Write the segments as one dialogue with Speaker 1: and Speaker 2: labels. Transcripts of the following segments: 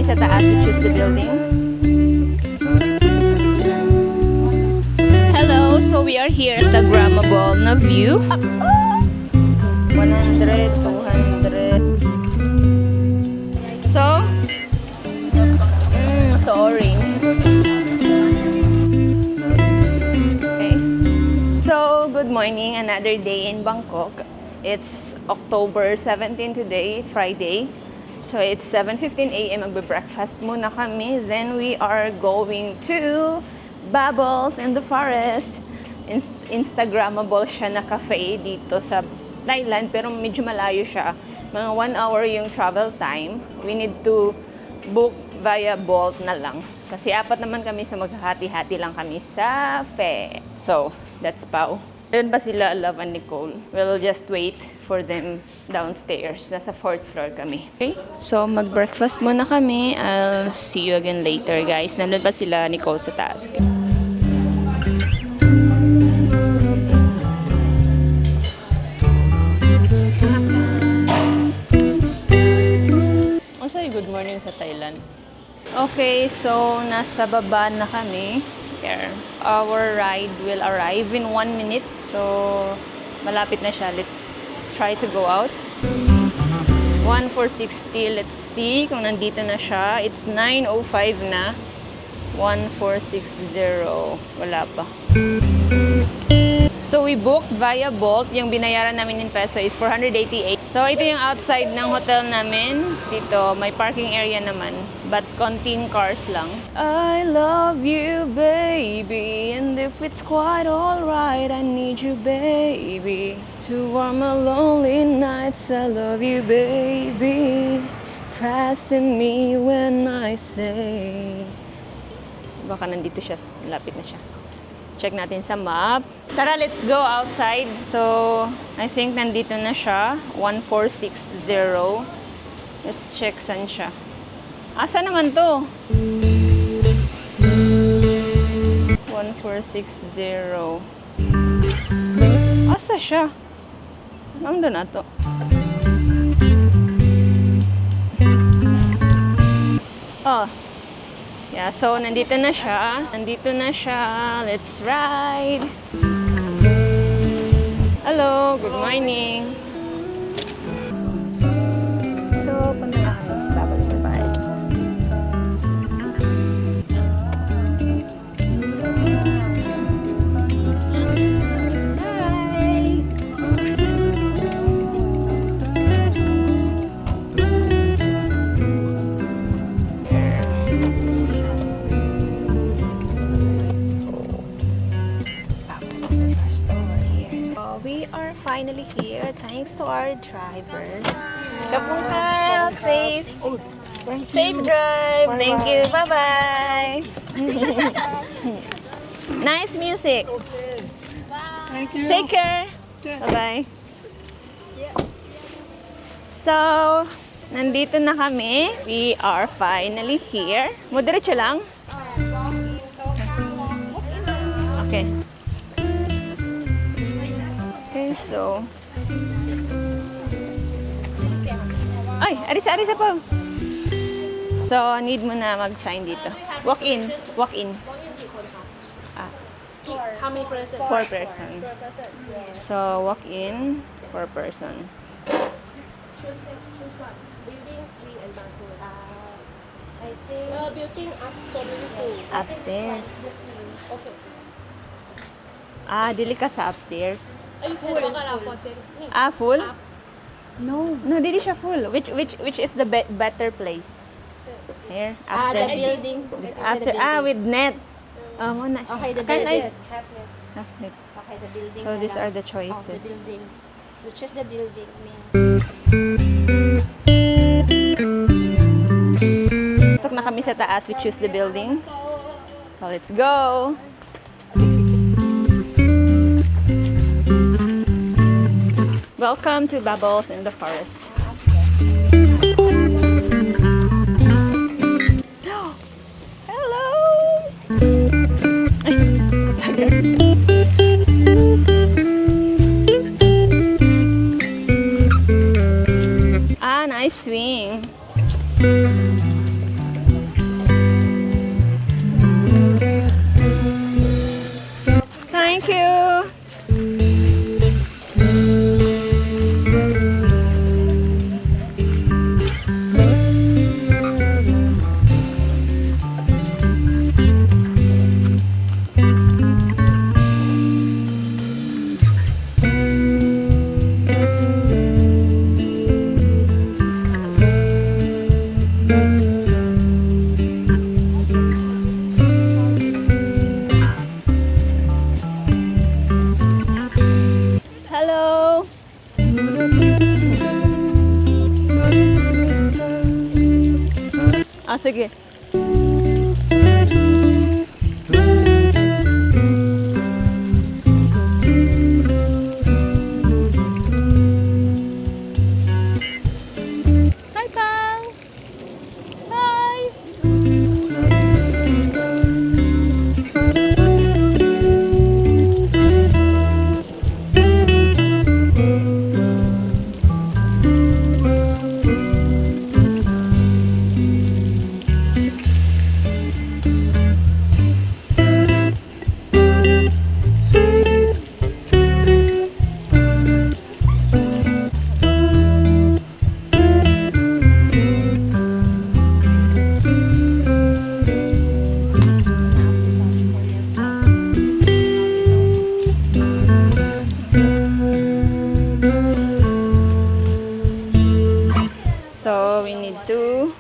Speaker 1: sa taas, we choose the building. Hello, so we are here. Instagrammable na view. 100, 200. So orange. Okay. So, good morning. Another day in Bangkok. It's October 17 today, Friday. So, it's 7:15 a.m. Magbe-breakfast muna kami. Then, we are going to Bubbles in the Forest. Instagrammable siya na cafe dito sa Thailand, pero medyo malayo siya. Mga 1 hour yung travel time. We need to book via Bolt na lang. Kasi apat naman kami, so maghahati-hati lang kami sa Phe. So, that's Pao. Doon ba sila, Love and Nicole? We'll just wait for them downstairs. Nasa 4th floor kami. Okay? So, mag-breakfast muna kami. I'll see you again later, guys. Nandun pa sila, Nicole, sa taas. Okay? Good morning sa Thailand. Okay, so nasa baba na kami. Here. Our ride will arrive in 1 minute. So, malapit na siya. Let's try to go out. 1460. Let's see kung nandito na siya. It's 9:05 na. 1460. Wala pa. So, we booked via Bolt. Yung binayaran namin in peso is 488. So, ito yung outside ng hotel namin. Dito, may parking area naman. But, konting cars lang. I love you, baby. And if it's quite alright, I need you, baby. To warm my lonely nights, I love you, baby. Trust in me when I say. Baka nandito siya. Lapit na siya. Check natin sa map. Tara, let's go outside. So, I think nandito na siya. 1460. Let's check saan siya. Asa naman to? 1460. Asa siya? Nandun na to. Oh. Yeah, so nandito na siya. Nandito na siya. Let's ride. Hello, good morning. So, punta na kami sa Bubbles in the Forest. Finally here, thanks to our driver. Kapung Kyle, safe drive. Thank you. Bye-bye. Nice music.
Speaker 2: Thank you.
Speaker 1: Take care. Bye-bye. So, nandito na kami. We are finally here. Diretso lang. Okay. So, ay, arisa po. So, need mo na mag-sign dito. Walk in.
Speaker 3: How many persons?
Speaker 1: 4 person. So, walk in, 4 person.
Speaker 3: Choose one. Building, suite, and bathroom. I think. Building upstairs.
Speaker 1: Upstairs.
Speaker 3: Okay.
Speaker 1: Dili ka sa upstairs.
Speaker 3: Ay, full.
Speaker 1: Full?
Speaker 3: No.
Speaker 1: No, dili siya full. Which is the better place? Here, upstairs.
Speaker 3: The building.
Speaker 1: Upstairs. With net. Muna siya.
Speaker 3: Okay, the
Speaker 1: Kind
Speaker 3: building.
Speaker 1: nice. Half net.
Speaker 3: Okay, the building.
Speaker 1: So, these are the
Speaker 3: The
Speaker 1: choices.
Speaker 3: building. You choose the building.
Speaker 1: Pasok na kami sa taas. We choose the building. So, let's go. Welcome to Bubbles in the Forest. Hello! Nice swing. sige. Hi, Pang! Hi! So we need to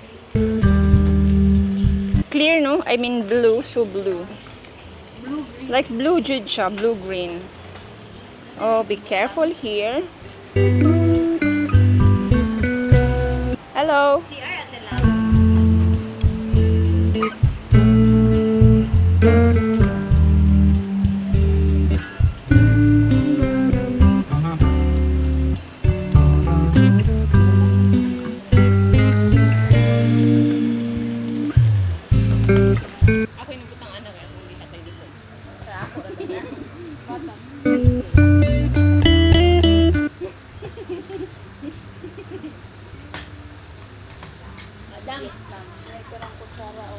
Speaker 1: clear, no? I mean blue, so blue. Like blue jud siya, blue green. Oh, be careful here. Hello. Ako yung putang ano kaya kung hindi tatay dito. Kaya ako na. Madam. May kurang kutsara o.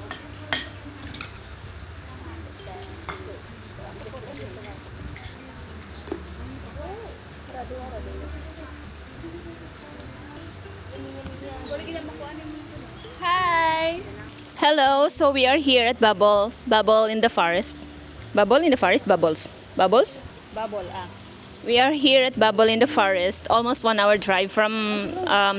Speaker 1: Hi! Hello, so we are here at Bubble in the Forest. Bubble in the Forest? Bubbles. Bubbles?
Speaker 3: Bubble,
Speaker 1: We are here at Bubble in the Forest, almost 1 hour drive from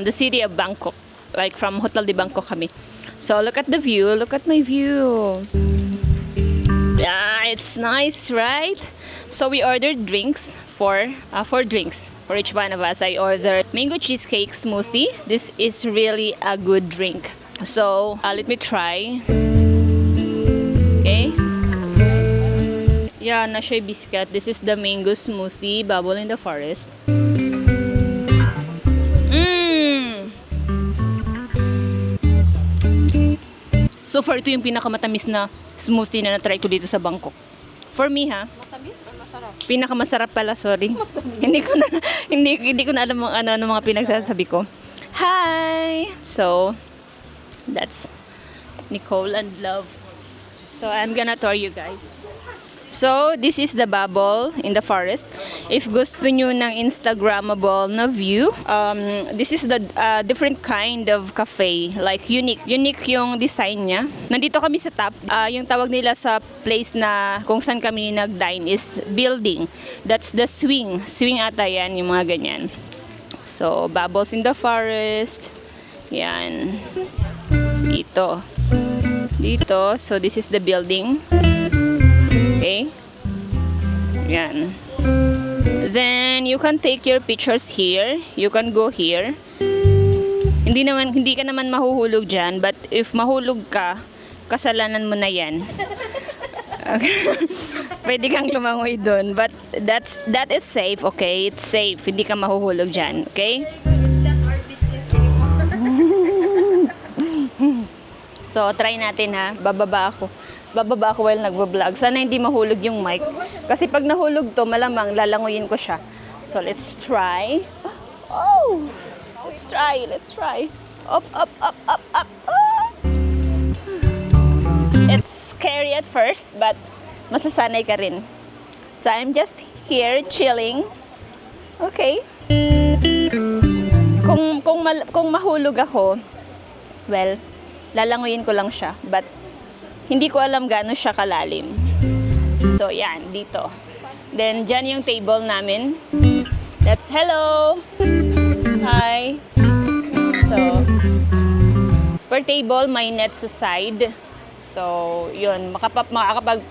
Speaker 1: the city of Bangkok. Like from Hotel de Bangkok kami. So look at the view, look at my view. Yeah, it's nice, right? So we ordered drinks for drinks for each one of us. I ordered mango cheesecake smoothie. This is really a good drink. So let me try. Okay. Yeah, na siya biscuit. This is the mango smoothie, Bubble in the Forest. So far, ito yung pinakamatamis na smoothie na na-try ko dito sa Bangkok. For me, ha?
Speaker 3: Matamis o masarap?
Speaker 1: Pinakamasarap pala, sorry. hindi ko na alam ang mga pinagsasabi ko. Hi! So, that's Nicole and Love. So, I'm gonna tour you guys. So, this is the Bubble in the Forest. If gusto nyo ng Instagrammable na view, this is the different kind of cafe. Like, unique. Unique yung design niya. Nandito kami sa top. Yung tawag nila sa place na kung saan kami nag-dine is building. That's the swing. Swing ata yan, yung mga ganyan. So, Bubbles in the Forest. Yan. Dito. Dito. So, this is the building. Okay. Yan. Then, you can take your pictures here. You can go here. Hindi ka naman mahuhulog dyan. But if mahulog ka, kasalanan mo na yan. Okay. Pwede kang lumangoy dun. But that is safe, okay? It's safe. Hindi ka mahuhulog dyan, okay? So, try natin ha. Bababa ako while nagbablog. Sana hindi mahulog yung mic. Kasi pag nahulog to, malamang lalanguyin ko siya. So, let's try. Oh! Let's try. Up. Ah! It's scary at first, but masasanay ka rin. So, I'm just here chilling. Okay. Kung mahulog ako, well, lalanguyin ko lang siya. But, hindi ko alam gaano siya kalalim. So, yan, dito. Then, dyan yung table namin. That's hello! Hi! So, per table, may net sa side. So, yun, makakapag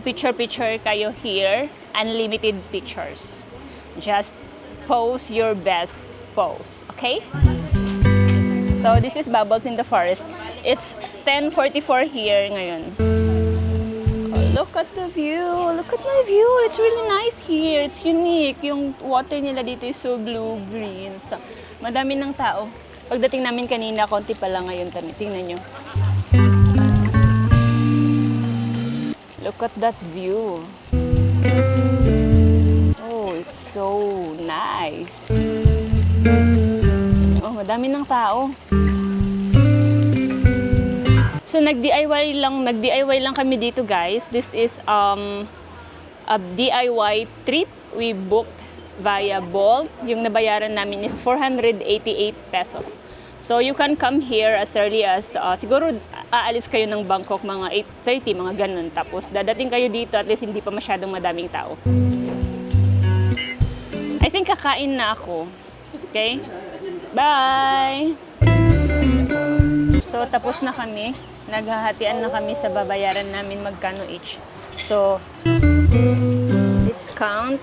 Speaker 1: picture-picture kayo here. Unlimited pictures. Just pose your best pose. Okay? So this is Bubbles in the Forest. It's 10:44 here ngayon. Oh, look at the view. Look at my view. It's really nice here. It's unique. Yung water nila dito is so blue-green. So, madami ng tao. Pagdating namin kanina, konti pa lang ngayon. Tingnan nyo. Look at that view. Oh, it's so nice. Oh, madami ng tao. So nag-DIY lang kami dito, guys. This is a DIY trip. We booked via Bolt. Yung nabayaran namin is 488 pesos. So you can come here as early as siguro aalis kayo ng Bangkok mga 8:30, mga ganun. Tapos dadating kayo dito at least hindi pa masyadong madaming tao. I think kakain na ako. Okay? Bye! So tapos na kami. Naghahatian na kami sa babayaran namin magkano each. So let's count.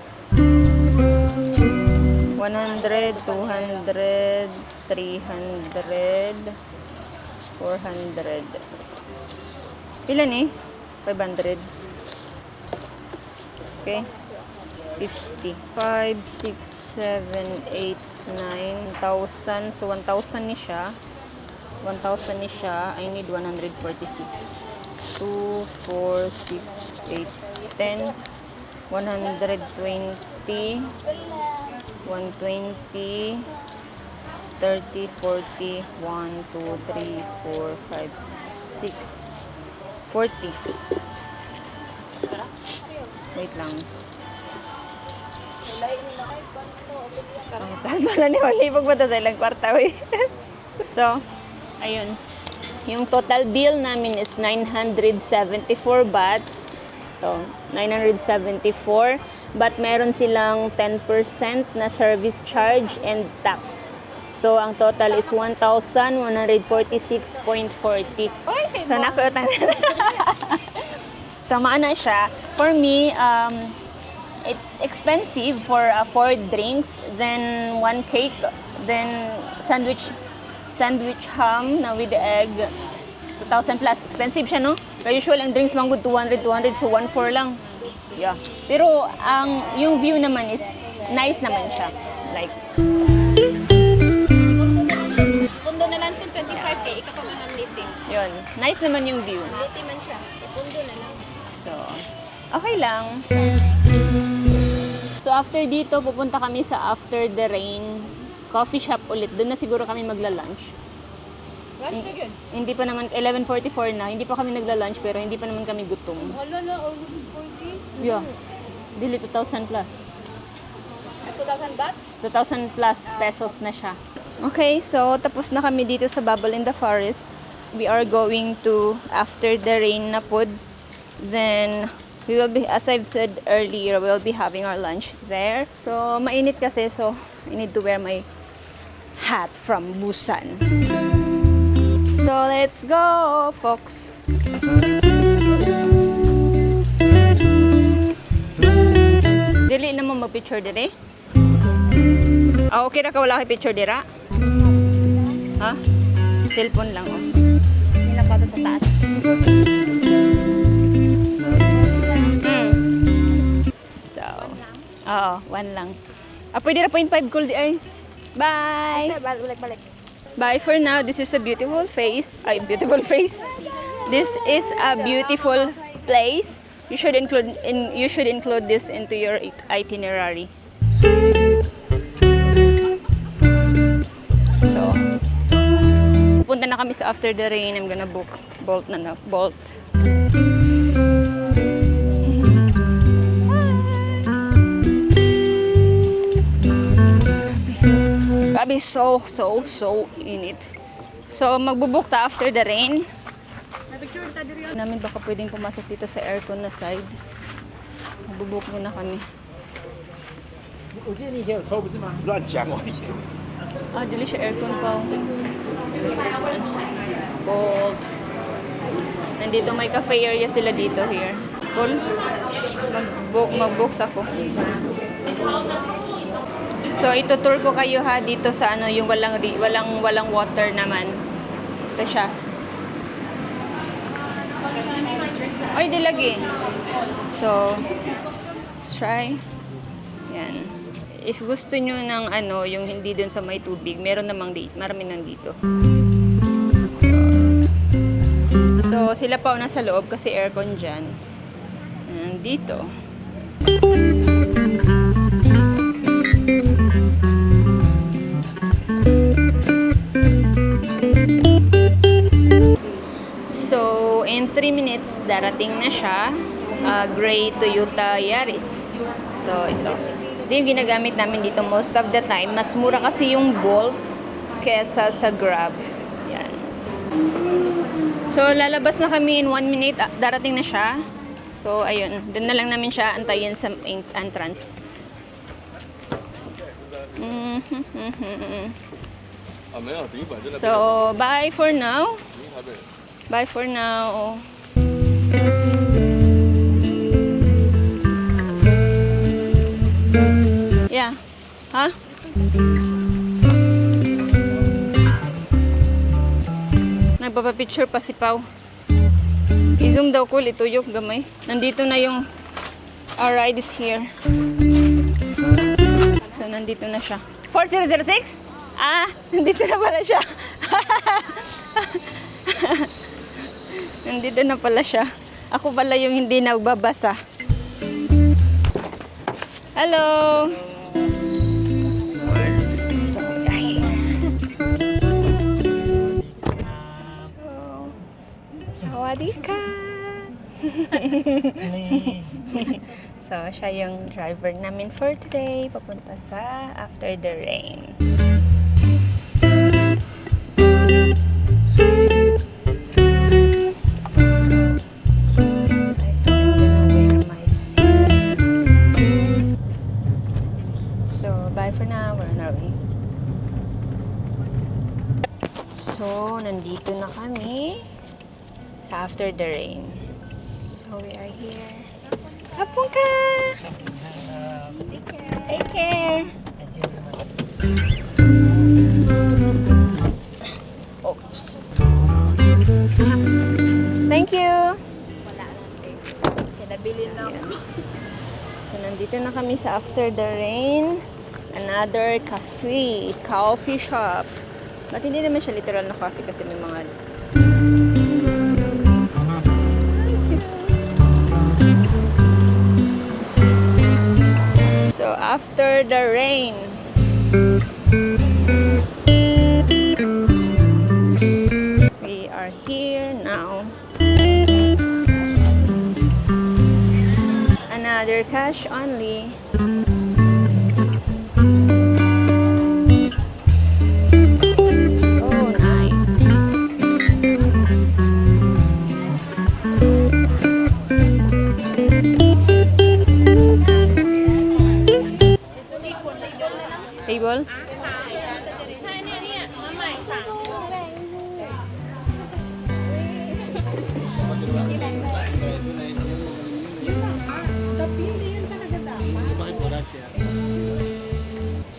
Speaker 1: 100, 200, 300, 400. Pila ni? 500. Okay. 50. 5, 6, 7, 8, 9,000. So 1,000 ni siya. 1,000 ni siya. I need 146. 2, 4, 6, 8, 10, 120, 120, 30, 40, 1, 2, 3, 4, 5, 6, 40. Wait lang. Saan na ni Malibog ba ito sa ilang kwarta? So, ayun. Yung total bill namin is 974 baht. So, 974. But meron silang 10% na service charge and tax. So, ang total is 1,146.40. So, nakutan. So, maana siya. For me, it's expensive for 4 drinks, then 1 cake, then sandwich ham na with the egg. 2,000 plus. Expensive siya, no? Pero usual, ang drinks manggod 200, so 1,400 lang. Yeah. Pero yung view naman is nice naman siya. Like,
Speaker 3: Pundo na lang kung 25k, ikaw pa man ang liti.
Speaker 1: yun. Nice naman yung view.
Speaker 3: Liti man siya. Pundo na lang.
Speaker 1: So, okay lang. So, after dito, pupunta kami sa After the Rain coffee shop ulit. Doon na siguro kami magla-lunch.
Speaker 3: Lunch na yun?
Speaker 1: Hindi pa naman, 11:44 na. Hindi pa kami nagla-lunch pero hindi pa naman kami gutom.
Speaker 3: Hala na, almost 40.
Speaker 1: Yeah. Dili 2,000 plus.
Speaker 3: At 2,000 baht?
Speaker 1: 2,000 plus pesos na siya. Okay, so tapos na kami dito sa Bubble in the Forest. We are going to After the Rain na pod. Then, we will be, as I've said earlier, we will be having our lunch there. So, mainit kasi, so I need to wear my hat from Busan. So, let's go, folks. Dili naman mag-picture dire? Ah, okay na ka wala kay picture dira? Ha? Cellphone lang, oh.
Speaker 3: Nila pa sa taas.
Speaker 1: So, oo, 1 lang. Ah, pwede na 0.5 cool di ay. Bye!
Speaker 3: Balik.
Speaker 1: Bye for now. This is a beautiful face. Ay, beautiful face. This is a beautiful place. You should include this into your itinerary. So, punta na kami sa After the Rain. I'm gonna book Bolt. Grabe, so init. So, magbubook ta After the Rain. Namin baka pwedeng pumasok dito sa aircon na side. Magbubook muna kami.
Speaker 2: 我记得你以前有抽不是吗？
Speaker 4: 乱讲我以前。
Speaker 1: Ah, dili siya aircon pa. Bolt. Nandito may cafe area sila dito here. Cool. Mag-books ako. So, itutour ko kayo ha dito sa ano, yung walang water naman. Ito siya. Ay, di lagi. So, let's try. Yan. If gusto nyo ng ano, yung hindi dun sa may tubig, meron namang marami nandito. So, sila pa nasa loob kasi aircon dyan. Nandito. So, in 3 minutes, darating na siya. Gray Toyota Yaris. So, ito. Ito yung ginagamit namin dito most of the time. Mas mura kasi yung Bolt kesa sa Grab. Yan. So, lalabas na kami in 1 minute. Darating na siya. So, ayun. Doon na lang namin siya antayin sa entrance. So, bye for now. Bye for now. Yeah. Ha? Nagpapapicture pa si Pau. I-zoom daw ko, lituyok gamay. Nandito na yung our ride is here. So, nandito na siya. 4006? Ah, nandito na pala siya. Nandito na pala siya. Ako pala yung hindi nagbabasa. Hello! So, ay. Sawadika! So, siya yung driver namin for today. Papunta sa After the Rain. Bye for now. We're on our way. So, nandito na kami sa After the Rain. So, we are here. Hapon ka! Take care! Oops. Thank you!
Speaker 3: Wala lang eh. Kinabili na ako.
Speaker 1: So, nandito na kami sa After the Rain. Another coffee shop. But hindi naman siya literal na coffee kasi may mga... So, After the Rain. We are here now. Another cash only. Oh, nice. Table?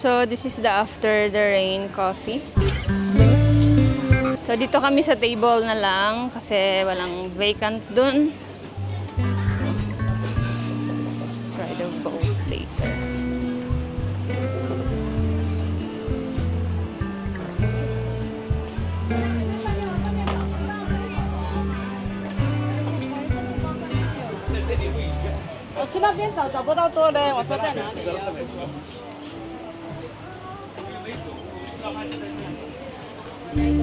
Speaker 1: So, this is the After the Rain coffee. So, dito kami sa table na lang kasi walang vacant dun. Let's try the boat later.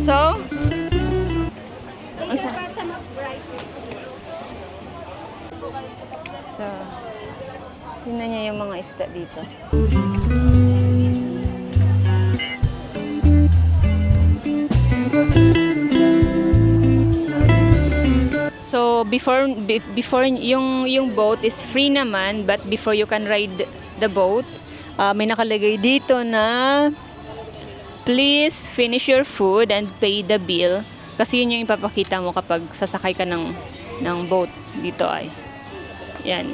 Speaker 1: So, so, tingnan niya yung mga isda dito. So, before yung boat is free naman, but before you can ride the boat, may nakalagay dito na please finish your food and pay the bill. Kasi yun yung ipapakita mo kapag sasakay ka ng boat dito ay. Yan.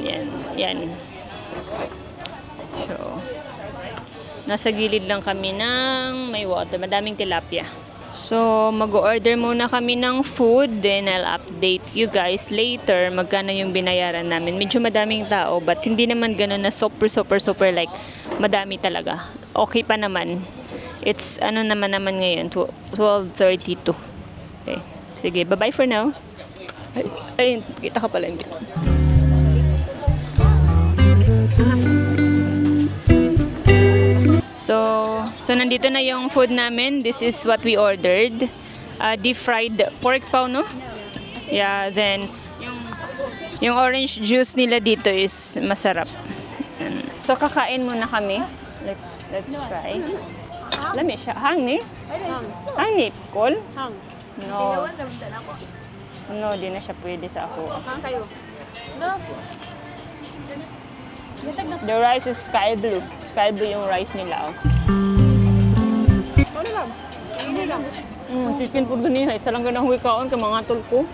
Speaker 1: So, Nasa gilid lang kami ng may water. Madaming tilapia. So, mag-order muna kami ng food. Then, I'll update you guys later magkano yung binayaran namin. Medyo madaming tao, but hindi naman ganun na super like madami talaga. Okay pa naman. It's ano naman ngayon, 12:32. Okay. Sige, bye-bye for now. Ay, kita ka pala hindi. So nandito na yung food namin. This is what we ordered. Deep fried pork paw, no? Yeah, then yung orange juice nila dito is masarap. So kakain muna kami. Let's try. Lami siya. Hang ni? Hang ni? Kol?
Speaker 3: Hang.
Speaker 1: No. No, di na siya pwede sa ako.
Speaker 3: Hang kayo. No.
Speaker 1: The rice is sky blue. Sky blue yung rice nila. Oh.
Speaker 3: Ano lang? Hindi lang.
Speaker 1: Chicken food ganiha. Isa lang ganang wikaon ka mga tol ko.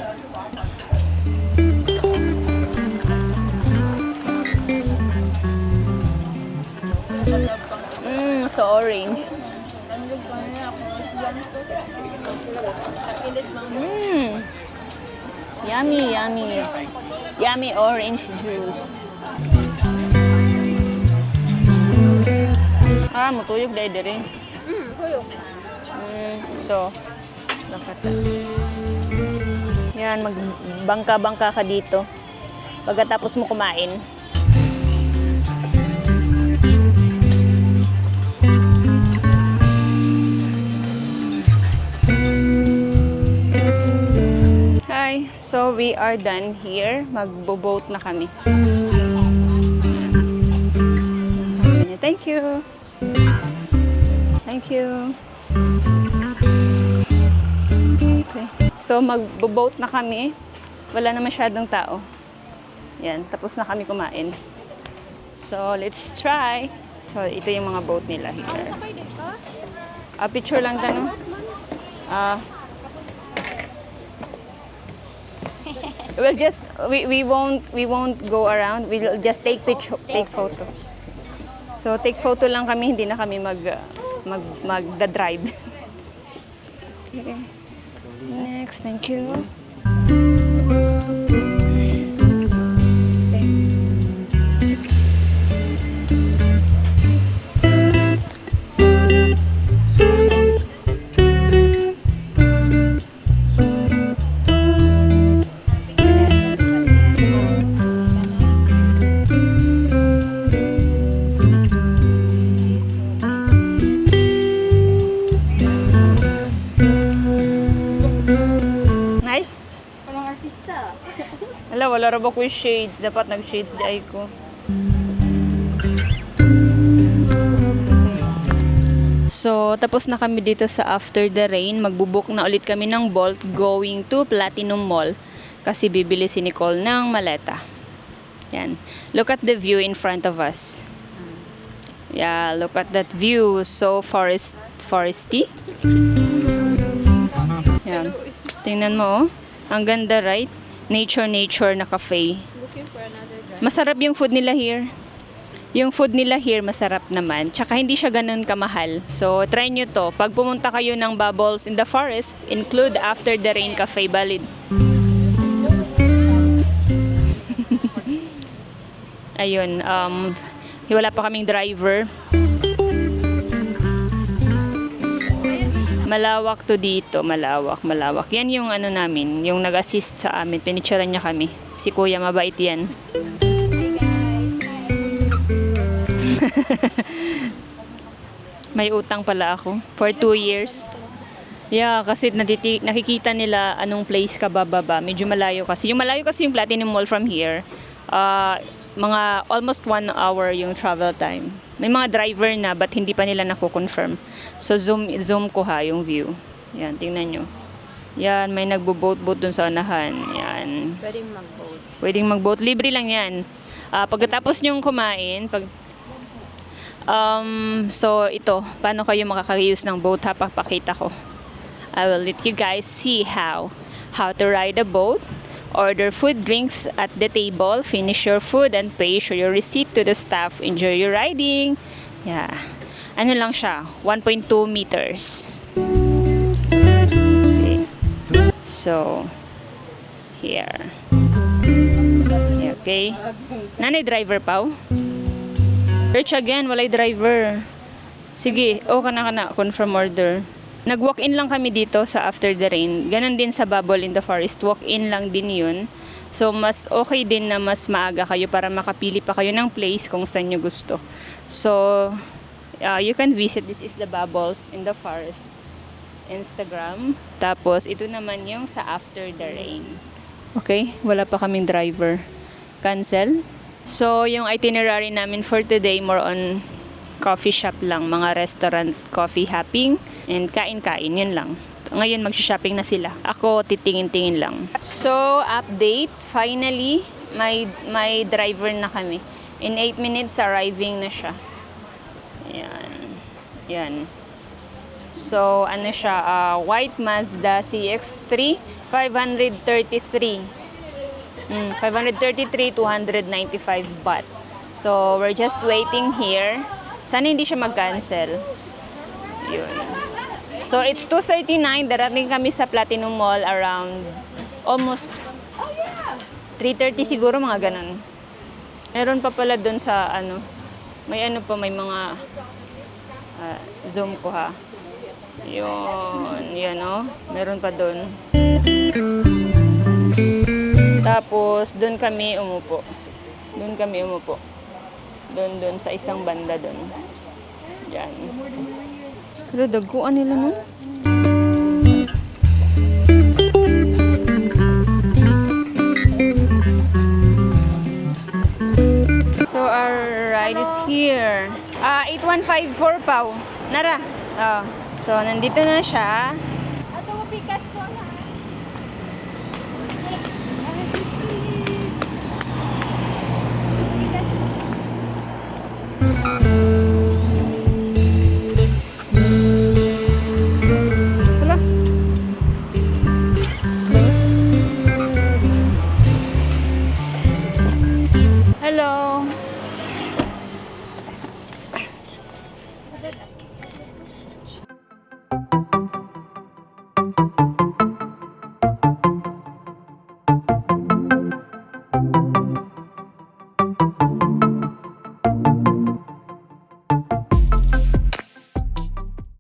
Speaker 1: So orange. Yummy. Yummy orange juice. Mutuyog dahil dire.
Speaker 3: Huyok.
Speaker 1: So, nakata. Yan, magbangka-bangka ka dito. Pagkatapos mo kumain. Hi, so we are done here. Magbo-boat na kami. Thank you. Thank you. Okay. So, magbo-boat na kami. Wala na masyadong tao. Yan, tapos na kami kumain. So, let's try. So, ito yung mga boat nila here.
Speaker 3: Sakay din ka?
Speaker 1: Picture lang tanong. We'll just we won't go around. We'll just take photo. So, take photo lang kami, hindi na kami magda-drive. Okay. Next, thank you. Nice?
Speaker 3: Parang artista.
Speaker 1: Wala ra ba ko shades? Dapat nag-shades di ay ko. So, tapos na kami dito sa After the Rain. Magbubook na ulit kami ng Bolt going to Platinum Mall. Kasi bibili si Nicole ng maleta. Yan. Look at the view in front of us. Yeah, look at that view. So foresty. Yan. Tingnan mo, oh. Ang ganda, right? Nature na cafe.
Speaker 3: Looking for another drive.
Speaker 1: Masarap yung food nila here. Yung food nila here, masarap naman. Tsaka hindi siya ganun kamahal. So, try nyo to. Pag pumunta kayo ng Bubbles in the Forest, include After the Rain Cafe Valid. Ayun, wala pa kaming driver. Malawak to dito, malawak. Yan yung ano namin, yung nag-assist sa amin. Pinicturean niya kami. Si Kuya, mabait yan.
Speaker 3: Hey guys.
Speaker 1: May utang pala ako for 2 years. Yeah, kasi nakikita nila anong place ka bababa. Medyo malayo kasi. Yung malayo kasi yung Platinum Mall from here. Mga almost 1 hour yung travel time. May mga driver na but hindi pa nila nako-confirm. So zoom ko ha yung view. Yan, tingnan nyo. Yan, may nagbo-boat dun sa unahan. Yan. Pwedeng mag-boat. Libre lang yan. Pagkatapos nyong kumain, so ito, paano kayo makaka-use ng boat ha? Papakita ko. I will let you guys see how to ride a boat. Order food, drinks at the table, finish your food and pay, show your receipt to the staff. Enjoy your riding. Yeah. Ano lang siya, 1.2 meters. Okay. So, here. Okay. Nanay driver pa? Search again, walay driver. Sige, kana, confirm order. Nag-walk-in lang kami dito sa After the Rain. Ganon din sa Bubble in the Forest. Walk-in lang din yun. So, mas okay din na mas maaga kayo para makapili pa kayo ng place kung saan nyo gusto. So, you can visit. This is the Bubbles in the Forest Instagram. Tapos, ito naman yung sa After the Rain. Okay, wala pa kaming driver. Cancel. So, yung itinerary namin for today, more on coffee shop lang, mga restaurant, coffee hopping, and kain-kain, yun lang. Ngayon, mag-shopping na sila. Ako, titingin-tingin lang. So, update. Finally, may driver na kami. In 8 minutes, arriving na siya. Yan. Yan. So, ano siya, white Mazda CX-3, 533. 533, 295 baht. So, we're just waiting here. Sana hindi siya mag-cancel. Yun. So, it's 2:39. Darating kami sa Platinum Mall around almost 3:30 siguro, mga ganun. Meron pa pala dun sa, may may mga, zoom ko ha. Yun, yan meron pa dun. Tapos, dun kami umupo. Doon sa isang banda doon. Yan. Pero daguan nila no? So our ride is here. 8154 Pau. Nara. So nandito na siya.